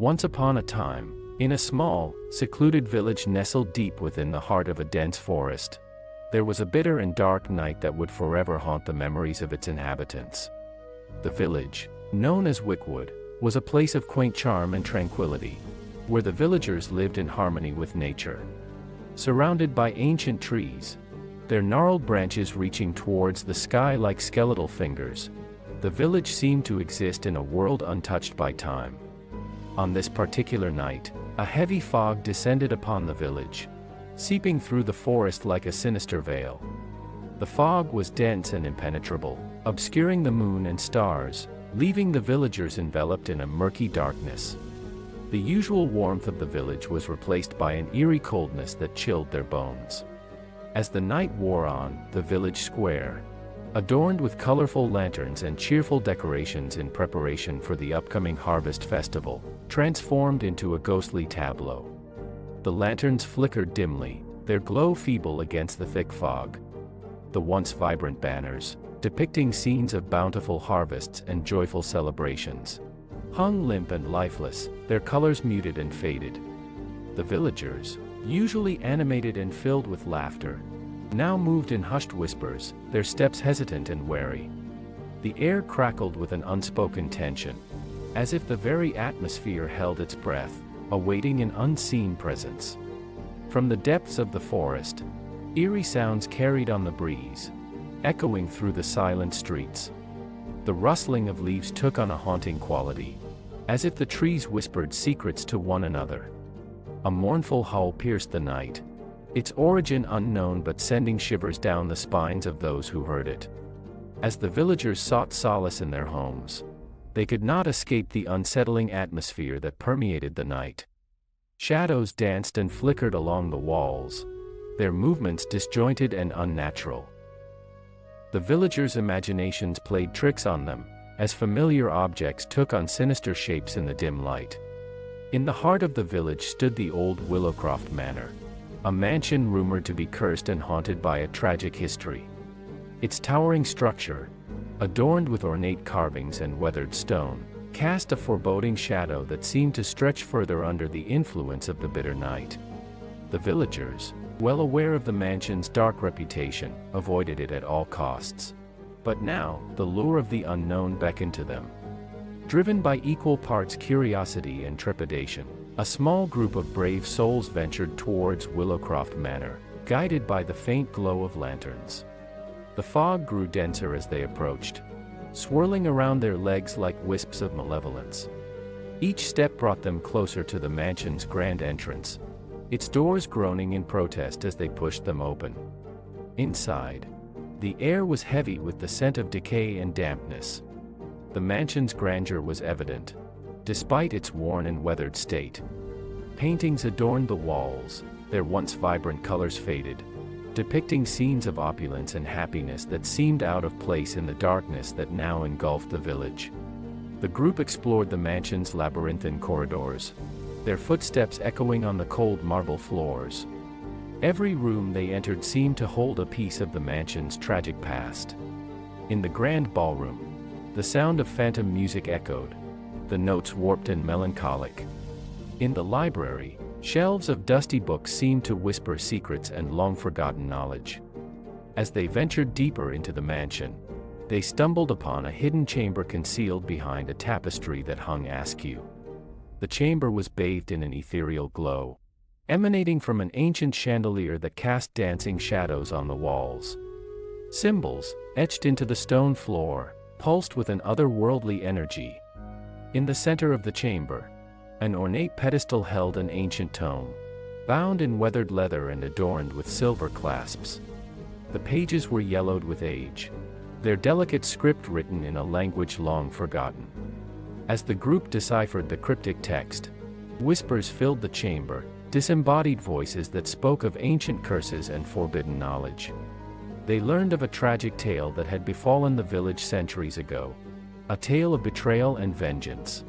Once upon a time, in a small, secluded village nestled deep within the heart of a dense forest, there was a bitter and dark night that would forever haunt the memories of its inhabitants. The village, known as Wychwood, was a place of quaint charm and tranquility, where the villagers lived in harmony with nature. Surrounded by ancient trees, their gnarled branches reaching towards the sky like skeletal fingers, the village seemed to exist in a world untouched by time. On this particular night, a heavy fog descended upon the village, seeping through the forest like a sinister veil. The fog was dense and impenetrable, obscuring the moon and stars, leaving the villagers enveloped in a murky darkness. The usual warmth of the village was replaced by an eerie coldness that chilled their bones. As the night wore on, the village square, adorned with colorful lanterns and cheerful decorations in preparation for the upcoming harvest festival, transformed into a ghostly tableau. The lanterns flickered dimly, their glow feeble against the thick fog. The once vibrant banners, depicting scenes of bountiful harvests and joyful celebrations, hung limp and lifeless, their colors muted and faded. The villagers, usually animated and filled with laughter, now moved in hushed whispers, their steps hesitant and wary. The air crackled with an unspoken tension, as if the very atmosphere held its breath, awaiting an unseen presence. From the depths of the forest, eerie sounds carried on the breeze, echoing through the silent streets. The rustling of leaves took on a haunting quality, as if the trees whispered secrets to one another. A mournful howl pierced the night, its origin unknown but sending shivers down the spines of those who heard it. As the villagers sought solace in their homes, they could not escape the unsettling atmosphere that permeated the night. Shadows danced and flickered along the walls, their movements disjointed and unnatural. The villagers' imaginations played tricks on them, as familiar objects took on sinister shapes in the dim light. In the heart of the village stood the old Willowcroft Manor, a mansion rumored to be cursed and haunted by a tragic history. Its towering structure, adorned with ornate carvings and weathered stone, cast a foreboding shadow that seemed to stretch further under the influence of the bitter night. The villagers, well aware of the mansion's dark reputation, avoided it at all costs. But now, the lure of the unknown beckoned to them. Driven by equal parts curiosity and trepidation, a small group of brave souls ventured towards Willowcroft Manor, guided by the faint glow of lanterns. The fog grew denser as they approached, swirling around their legs like wisps of malevolence. Each step brought them closer to the mansion's grand entrance, its doors groaning in protest as they pushed them open. Inside, the air was heavy with the scent of decay and dampness. The mansion's grandeur was evident, despite its worn and weathered state. Paintings adorned the walls, their once vibrant colors faded, depicting scenes of opulence and happiness that seemed out of place in the darkness that now engulfed the village. The group explored the mansion's labyrinthine corridors, their footsteps echoing on the cold marble floors. Every room they entered seemed to hold a piece of the mansion's tragic past. In the grand ballroom, the sound of phantom music echoed, the notes warped and melancholic. In the library, shelves of dusty books seemed to whisper secrets and long-forgotten knowledge. As they ventured deeper into the mansion, they stumbled upon a hidden chamber concealed behind a tapestry that hung askew. The chamber was bathed in an ethereal glow, emanating from an ancient chandelier that cast dancing shadows on the walls. Symbols, etched into the stone floor, pulsed with an otherworldly energy. In the center of the chamber, an ornate pedestal held an ancient tome, bound in weathered leather and adorned with silver clasps. The pages were yellowed with age, their delicate script written in a language long forgotten. As the group deciphered the cryptic text, whispers filled the chamber, disembodied voices that spoke of ancient curses and forbidden knowledge. They learned of a tragic tale that had befallen the village centuries ago, a tale of betrayal and vengeance.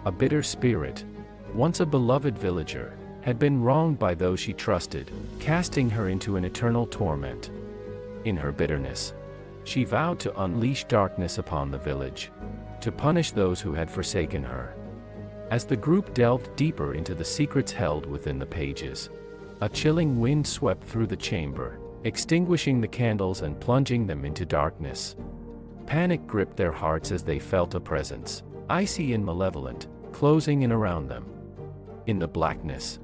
A bitter spirit, once a beloved villager, had been wronged by those she trusted, casting her into an eternal torment. In her bitterness, she vowed to unleash darkness upon the village, to punish those who had forsaken her. As the group delved deeper into the secrets held within the pages, a chilling wind swept through the chamber, extinguishing the candles and plunging them into darkness. Panic gripped their hearts as they felt a presence, icy and malevolent, closing in around them. In the blackness,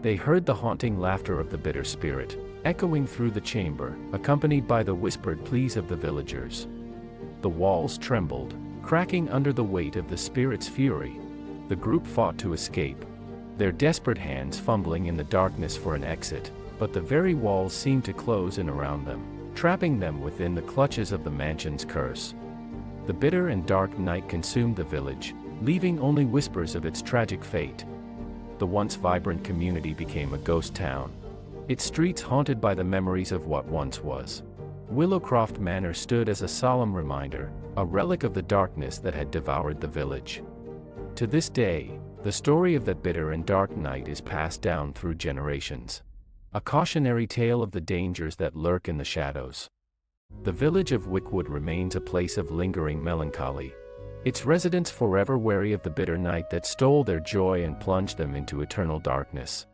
they heard the haunting laughter of the bitter spirit, echoing through the chamber, accompanied by the whispered pleas of the villagers. The walls trembled, cracking under the weight of the spirit's fury. The group fought to escape, their desperate hands fumbling in the darkness for an exit, but the very walls seemed to close in around them, trapping them within the clutches of the mansion's curse. The bitter and dark night consumed the village, leaving only whispers of its tragic fate. The once vibrant community became a ghost town, its streets haunted by the memories of what once was. Willowcroft Manor stood as a solemn reminder, a relic of the darkness that had devoured the village. To this day, the story of that bitter and dark night is passed down through generations, a cautionary tale of the dangers that lurk in the shadows. The village of Wychwood remains a place of lingering melancholy, its residents forever wary of the bitter night that stole their joy and plunged them into eternal darkness.